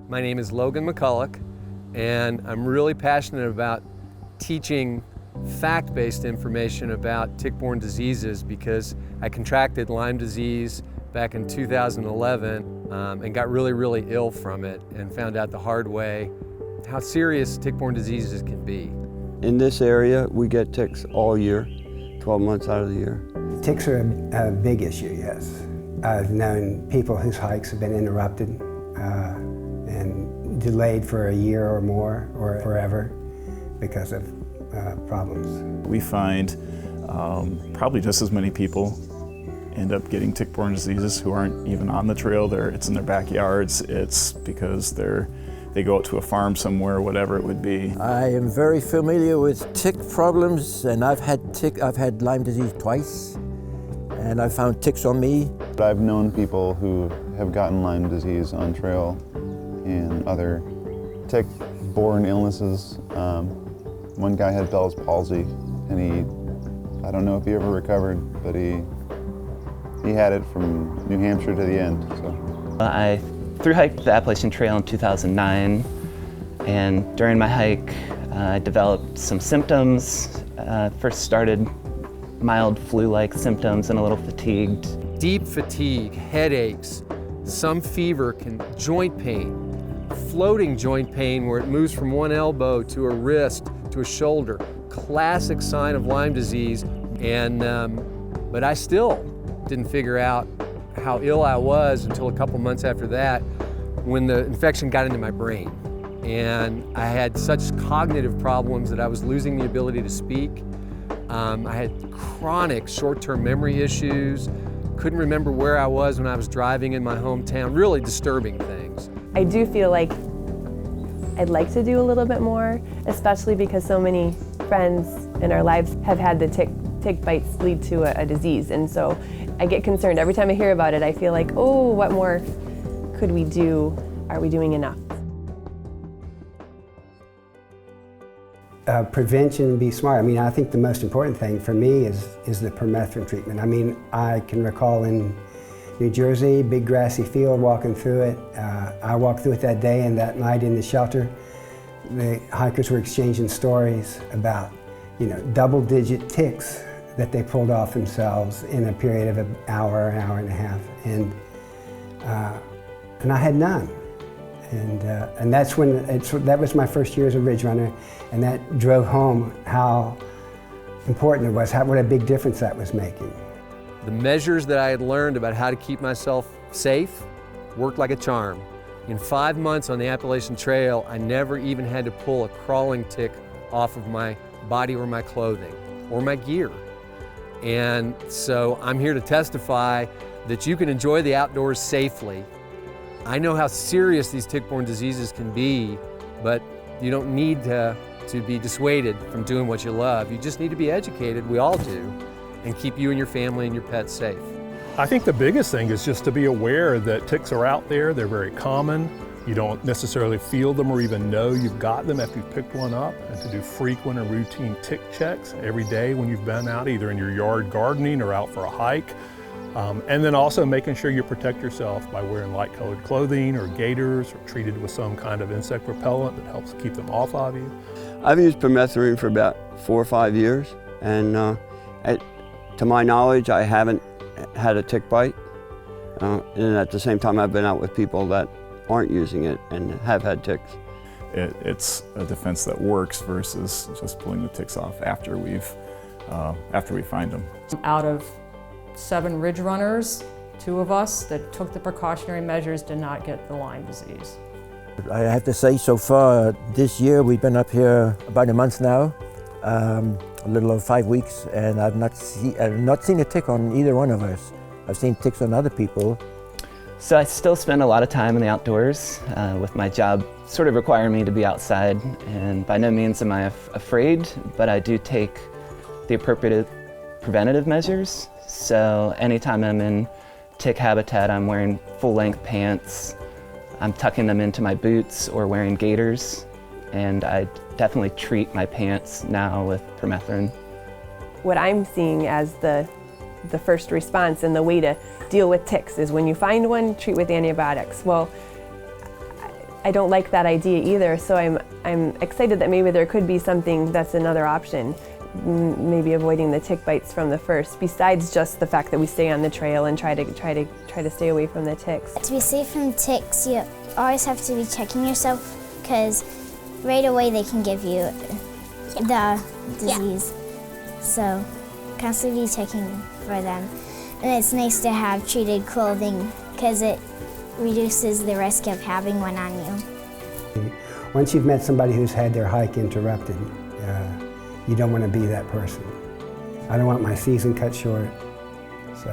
My name is Logan McCulloch, and I'm really passionate about teaching fact-based information about tick-borne diseases because I contracted Lyme disease back in 2011 and got really ill from it and found out the hard way how serious tick-borne diseases can be. In this area, we get ticks all year, 12 months out of the year. Ticks are a big issue, yes. I've known people whose hikes have been interrupted and delayed for a year or more or forever because of problems. We find probably just as many people end up getting tick-borne diseases who aren't even on the trail. It's in their backyards. It's because they go out to a farm somewhere, whatever it would be. I am very familiar with tick problems, and I've had Lyme disease twice, and I found ticks on me. I've known people who have gotten Lyme disease on trail and other tick-borne illnesses. One guy had Bell's palsy, and I don't know if he ever recovered, but he had it from New Hampshire to the end. So. I thru-hiked the Appalachian Trail in 2009, and during my hike, I developed some symptoms. First started mild flu-like symptoms and a little fatigued. Deep fatigue, headaches, some fever, joint pain, floating joint pain where it moves from one elbow to a wrist to a shoulder. Classic sign of Lyme disease, and but I still didn't figure out how ill I was until a couple months after that when the infection got into my brain. And I had such cognitive problems that I was losing the ability to speak. I had chronic short-term memory issues, couldn't remember where I was when I was driving in my hometown, really disturbing things. I do feel like I'd like to do a little bit more, especially because so many friends in our lives have had the tick bites lead to a disease. And so I get concerned. Every time I hear about it, I feel like, oh, what more could we do? Are we doing enough? Prevention and be smart. I mean, I think the most important thing for me is the permethrin treatment. I mean, I can recall in New Jersey, big grassy field, walking through it. I walked through it that day, and that night in the shelter, the hikers were exchanging stories about, double-digit ticks that they pulled off themselves in a period of an hour and a half, and I had none. And that's when that was my first year as a ridge runner, and that drove home how important it was, what a big difference that was making. The measures that I had learned about how to keep myself safe worked like a charm. In 5 months on the Appalachian Trail, I never even had to pull a crawling tick off of my body or my clothing or my gear. And so I'm here to testify that you can enjoy the outdoors safely. I know how serious these tick-borne diseases can be, but you don't need to be dissuaded from doing what you love. You just need to be educated, we all do, and keep you and your family and your pets safe. I think the biggest thing is just to be aware that ticks are out there, they're very common. You don't necessarily feel them or even know you've got them after you've picked one up, and to do frequent and routine tick checks every day when you've been out, either in your yard gardening or out for a hike. And then also making sure you protect yourself by wearing light-colored clothing or gaiters or treated with some kind of insect repellent that helps keep them off of you. I've used permethrin for about 4 or 5 years, and to my knowledge, I haven't had a tick bite. And at the same time, I've been out with people that aren't using it and have had ticks. It's a defense that works versus just pulling the ticks off after we find them. Out of 7 ridge runners, 2 of us that took the precautionary measures did not get the Lyme disease. I have to say, so far this year, we've been up here about a month now, a little over 5 weeks, and I've not seen a tick on either one of us. I've seen ticks on other people. So I still spend a lot of time in the outdoors with my job sort of requiring me to be outside, and by no means am I afraid, but I do take the appropriate preventative measures. So anytime I'm in tick habitat, I'm wearing full-length pants, I'm tucking them into my boots or wearing gaiters, and I definitely treat my pants now with permethrin. What I'm seeing as the first response and the way to deal with ticks is when you find one, treat with antibiotics. Well, I don't like that idea either, so I'm excited that maybe there could be something that's another option, maybe avoiding the tick bites from the first, besides just the fact that we stay on the trail and try to stay away from the ticks. To be safe from ticks, you always have to be checking yourself, because right away they can give you the disease. So constantly checking for them. And it's nice to have treated clothing because it reduces the risk of having one on you. Once you've met somebody who's had their hike interrupted, you don't want to be that person. I don't want my season cut short, so.